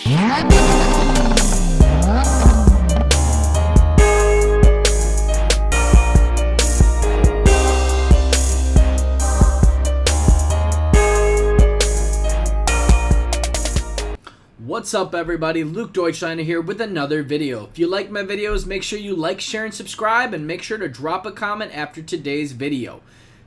What's up everybody, Luke Deutschlander here with another video. If you like my videos, make sure you like, share, and subscribe, and make sure to drop a comment after today's video.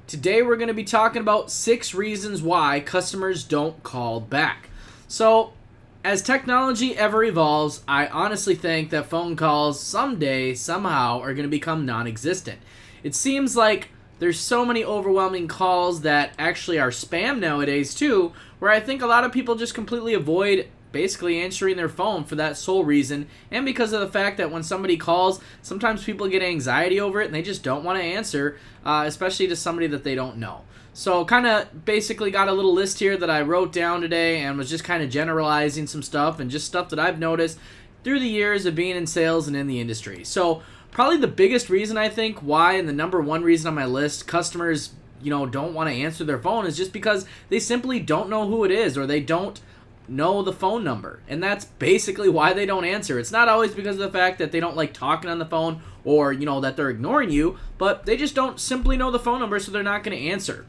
Today we're going to be talking about 6 reasons why customers don't call back. So, as technology ever evolves, I honestly think that phone calls someday, somehow, are going to become non-existent. It seems like there's so many overwhelming calls that actually are spam nowadays too, where I think a lot of people just completely avoid basically answering their phone for that sole reason, and because of the fact that when somebody calls, sometimes people get anxiety over it and they just don't want to answer, especially to somebody that they don't know. So kind of basically got a little list here that I wrote down today and was just kind of generalizing some stuff and just stuff that I've noticed through the years of being in sales and in the industry. So probably the biggest reason I think why, and the number one reason on my list, customers don't want to answer their phone is just because they simply don't know who it is, or they don't know the phone number, and that's basically why they don't answer. It's not always because of the fact that they don't like talking on the phone, or that they're ignoring you, but they just don't simply know the phone number, so they're not going to answer.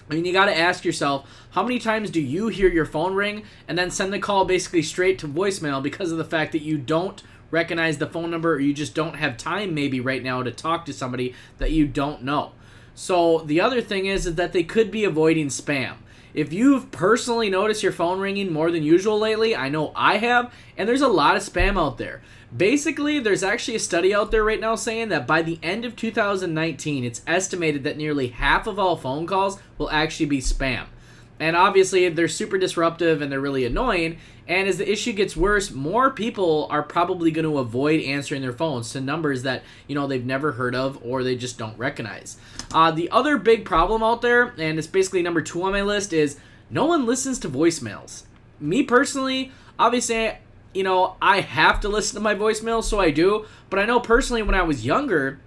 I mean, you got to ask yourself, how many times do you hear your phone ring and then send the call basically straight to voicemail because of the fact that you don't recognize the phone number, or you just don't have time maybe right now to talk to somebody that you don't know? So the other thing is that they could be avoiding spam. If you've personally noticed your phone ringing more than usual lately, I know I have, and there's a lot of spam out there. Basically, there's actually a study out there right now saying that by the end of 2019, it's estimated that nearly half of all phone calls will actually be spam. And obviously, they're super disruptive and they're really annoying. And as the issue gets worse, more people are probably going to avoid answering their phones to numbers that, they've never heard of or they just don't recognize. The other big problem out there, and it's basically number 2 on my list, is no one listens to voicemails. Me personally, obviously, I have to listen to my voicemails, so I do. But I know personally when I was younger,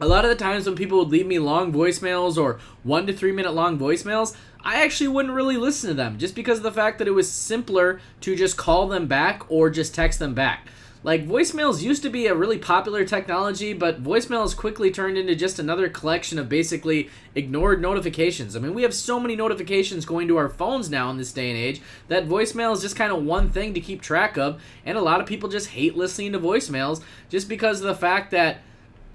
a lot of the times when people would leave me long voicemails or 1 to 3 minute long voicemails, I actually wouldn't really listen to them just because of the fact that it was simpler to just call them back or just text them back. Like, voicemails used to be a really popular technology, but voicemails quickly turned into just another collection of basically ignored notifications. I mean, we have so many notifications going to our phones now in this day and age that voicemail is just kind of one thing to keep track of, and a lot of people just hate listening to voicemails just because of the fact that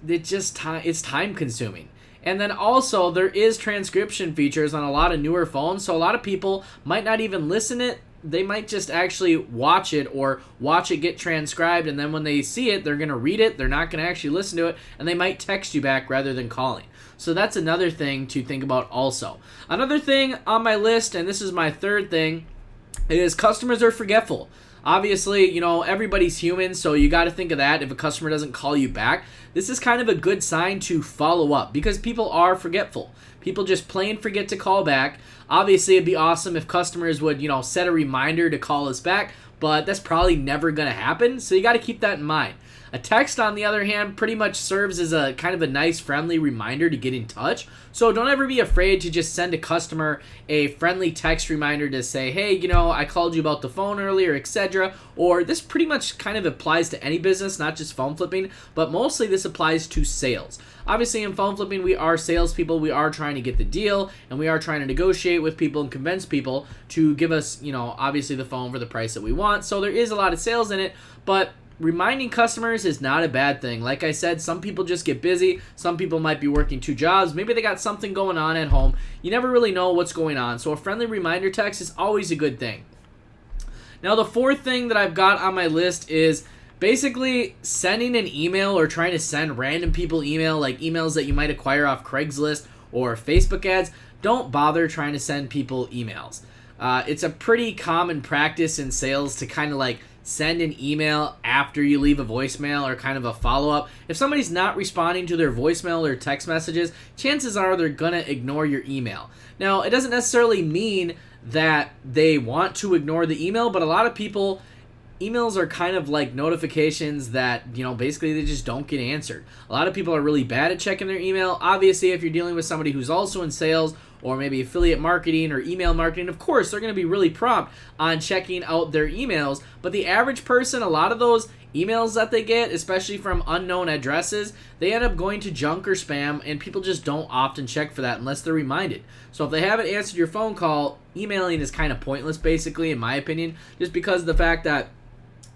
it's time consuming. And then also, there is transcription features on a lot of newer phones, so a lot of people might not even listen it. They might just actually watch it or watch it get transcribed, and then when they see it, they're going to read it, they're not going to actually listen to it, and they might text you back rather than calling. So that's another thing to think about also. Another thing on my list, and this is my third thing, is customers are forgetful. Obviously, everybody's human, so you got to think of that. If a customer doesn't call you back, this is kind of a good sign to follow up because people are forgetful. People just plain forget to call back. Obviously, it'd be awesome if customers would, set a reminder to call us back, but that's probably never going to happen, so you got to keep that in mind. A text, on the other hand, pretty much serves as a kind of a nice, friendly reminder to get in touch. So don't ever be afraid to just send a customer a friendly text reminder to say, hey, I called you about the phone earlier, etc. Or this pretty much kind of applies to any business, not just phone flipping, but mostly this applies to sales. Obviously, in phone flipping, we are salespeople. We are trying to get the deal, and we are trying to negotiate with people and convince people to give us, obviously the phone for the price that we want. So there is a lot of sales in it, but reminding customers is not a bad thing. Like I said, some people just get busy. Some people might be working 2 jobs. Maybe they got something going on at home. You never really know what's going on. So a friendly reminder text is always a good thing. Now, the 4th thing that I've got on my list is basically sending an email or trying to send random people email, like emails that you might acquire off Craigslist or Facebook ads. Don't bother trying to send people emails. It's a pretty common practice in sales to kind of like send an email after you leave a voicemail or kind of a follow-up. If somebody's not responding to their voicemail or text messages, chances are they're going to ignore your email. Now, it doesn't necessarily mean that they want to ignore the email, but a lot of people, emails are kind of like notifications that, basically they just don't get answered. A lot of people are really bad at checking their email. Obviously, if you're dealing with somebody who's also in sales or maybe affiliate marketing or email marketing, of course, they're going to be really prompt on checking out their emails. But the average person, a lot of those emails that they get, especially from unknown addresses, they end up going to junk or spam, and people just don't often check for that unless they're reminded. So if they haven't answered your phone call, emailing is kind of pointless, basically, in my opinion, just because of the fact that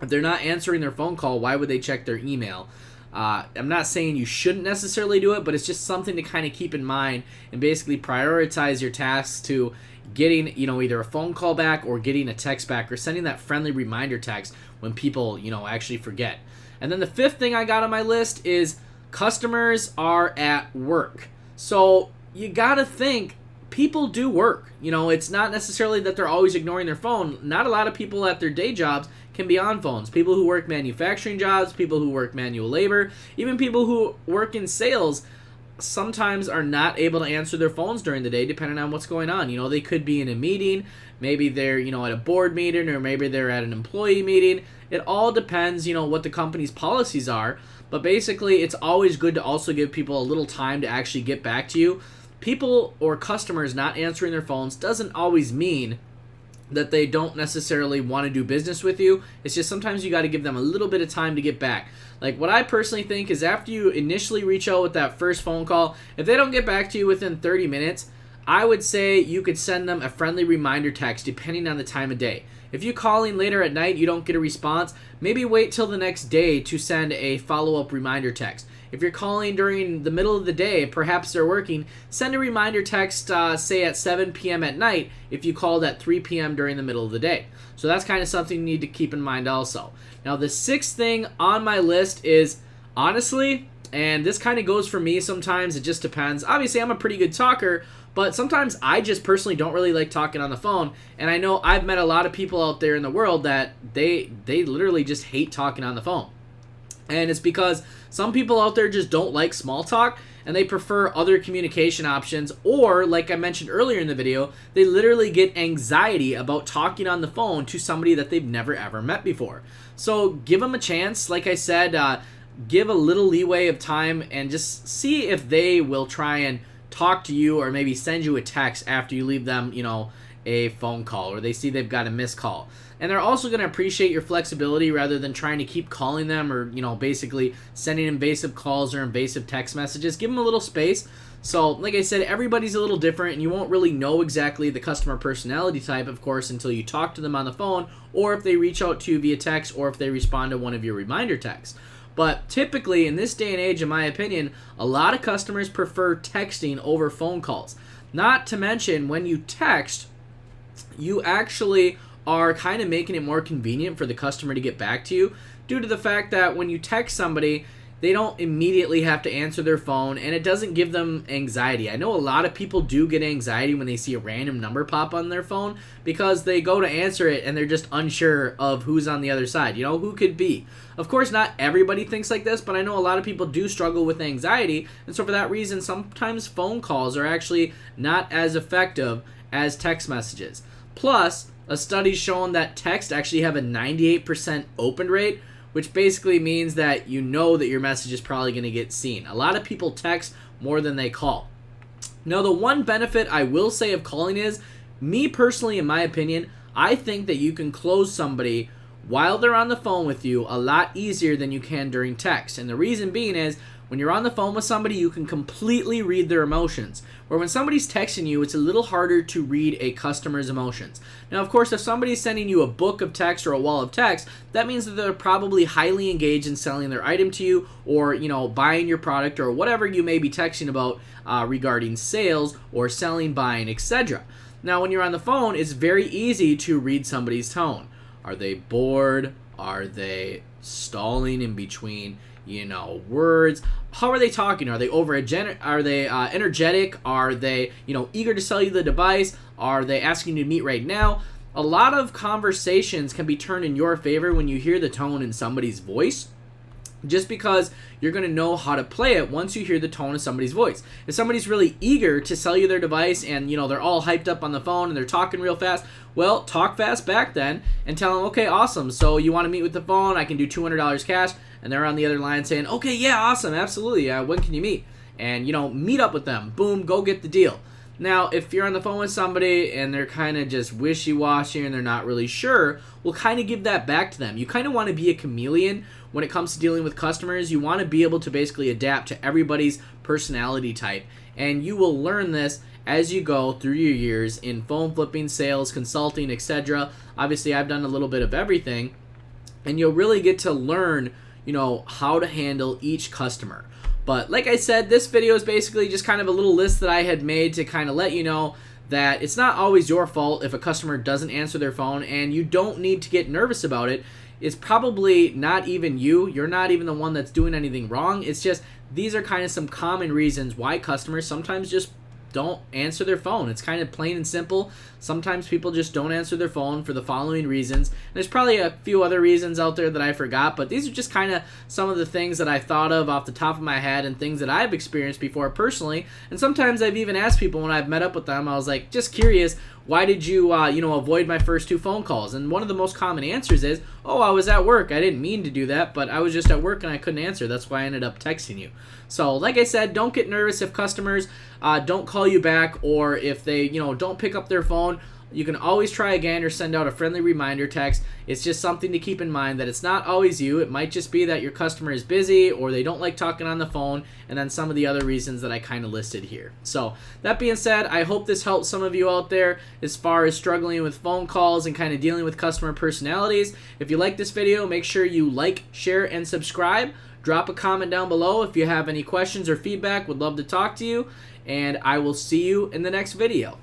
if they're not answering their phone call, why would they check their email? I'm not saying you shouldn't necessarily do it, but it's just something to kind of keep in mind and basically prioritize your tasks to getting, either a phone call back or getting a text back or sending that friendly reminder text when people, actually forget. And then the fifth thing I got on my list is customers are at work. So you got to think people do work. It's not necessarily that they're always ignoring their phone. Not a lot of people at their day jobs can be on phones. People who work manufacturing jobs, people who work manual labor, even people who work in sales sometimes are not able to answer their phones during the day depending on what's going on. They could be in a meeting, maybe they're, at a board meeting, or maybe they're at an employee meeting. It all depends, what the company's policies are. But basically, it's always good to also give people a little time to actually get back to you. People or customers not answering their phones doesn't always mean that they don't necessarily want to do business with you. It's just sometimes you got to give them a little bit of time to get back. Like, what I personally think is after you initially reach out with that first phone call, if they don't get back to you within 30 minutes, I would say you could send them a friendly reminder text depending on the time of day. If you call in later at night, you don't get a response, maybe wait till the next day to send a follow-up reminder text. If you're calling during the middle of the day, perhaps they're working, send a reminder text, say at 7 p.m. at night if you called at 3 p.m. during the middle of the day. So that's kind of something you need to keep in mind also. Now, the sixth thing on my list is, honestly, and this kind of goes for me sometimes, it just depends. Obviously, I'm a pretty good talker, but sometimes I just personally don't really like talking on the phone. And I know I've met a lot of people out there in the world that they literally just hate talking on the phone. And it's because some people out there just don't like small talk and they prefer other communication options, or like I mentioned earlier in the video, they literally get anxiety about talking on the phone to somebody that they've never ever met before. So give them a chance. Like I said, give a little leeway of time and just see if they will try and talk to you or maybe send you a text after you leave them, a phone call, or they see they've got a missed call. And they're also going to appreciate your flexibility rather than trying to keep calling them or, basically sending invasive calls or invasive text messages. Give them a little space. So, like I said, everybody's a little different, and you won't really know exactly the customer personality type, of course, until you talk to them on the phone, or if they reach out to you via text, or if they respond to one of your reminder texts. But typically, in this day and age, in my opinion, a lot of customers prefer texting over phone calls. Not to mention, when you text, you actually are kind of making it more convenient for the customer to get back to you, due to the fact that when you text somebody, they don't immediately have to answer their phone, and it doesn't give them anxiety. I know a lot of people do get anxiety when they see a random number pop on their phone because they go to answer it and they're just unsure of who's on the other side. Who could be? Of course, not everybody thinks like this, but I know a lot of people do struggle with anxiety, and so for that reason, sometimes phone calls are actually not as effective as text messages. Plus, a study's shown that text actually have a 98% open rate, which basically means that you know that your message is probably going to get seen. A lot of people text more than they call. Now, the one benefit I will say of calling is, me personally, in my opinion, I think that you can close somebody while they're on the phone with you a lot easier than you can during text. And the reason being is, when you're on the phone with somebody, you can completely read their emotions. Where when somebody's texting you, it's a little harder to read a customer's emotions. Now, of course, if somebody's sending you a book of text or a wall of text, that means that they're probably highly engaged in selling their item to you, or, buying your product, or whatever you may be texting about regarding sales or selling, buying, etc. Now, when you're on the phone, it's very easy to read somebody's tone. Are they bored? Are they stalling in between words? How are they talking? Are they energetic? Are they, eager to sell you the device? Are they asking you to meet right now? A lot of conversations can be turned in your favor when you hear the tone in somebody's voice, just because you're going to know how to play it once you hear the tone of somebody's voice. If somebody's really eager to sell you their device and, they're all hyped up on the phone and they're talking real fast, well, talk fast back then and tell them, okay, awesome. So you want to meet with the phone? I can do $200 cash. And they're on the other line saying, okay, yeah, awesome, absolutely. When can you meet? And, meet up with them. Boom, go get the deal. Now, if you're on the phone with somebody and they're kind of just wishy-washy and they're not really sure, we'll kind of give that back to them. You kind of want to be a chameleon when it comes to dealing with customers. You want to be able to basically adapt to everybody's personality type. And you will learn this as you go through your years in phone flipping, sales, consulting, etc. Obviously, I've done a little bit of everything. And you'll really get to learn, how to handle each customer. But like I said, this video is basically just kind of a little list that I had made to kind of let you know that it's not always your fault if a customer doesn't answer their phone, and you don't need to get nervous about it. It's probably not even you. You're not even the one that's doing anything wrong. It's just these are kind of some common reasons why customers sometimes just don't answer their phone. It's kind of plain and simple. Sometimes people just don't answer their phone for the following reasons. There's probably a few other reasons out there that I forgot, but these are just kind of some of the things that I thought of off the top of my head and things that I've experienced before personally. And sometimes I've even asked people when I've met up with them, I was like, just curious, why did you, avoid my first 2 phone calls? And one of the most common answers is, oh, I was at work. I didn't mean to do that, but I was just at work and I couldn't answer. That's why I ended up texting you. So like I said, don't get nervous if customers don't call you back, or if they, don't pick up their phone. You can always try again or send out a friendly reminder text. It's just something to keep in mind that it's not always you. It might just be that your customer is busy or they don't like talking on the phone, and then some of the other reasons that I kind of listed here. So that being said, I hope this helps some of you out there as far as struggling with phone calls and kind of dealing with customer personalities. If you like this video, make sure you like, share, and subscribe. Drop a comment down below if you have any questions or feedback. Would love to talk to you, and I will see you in the next video.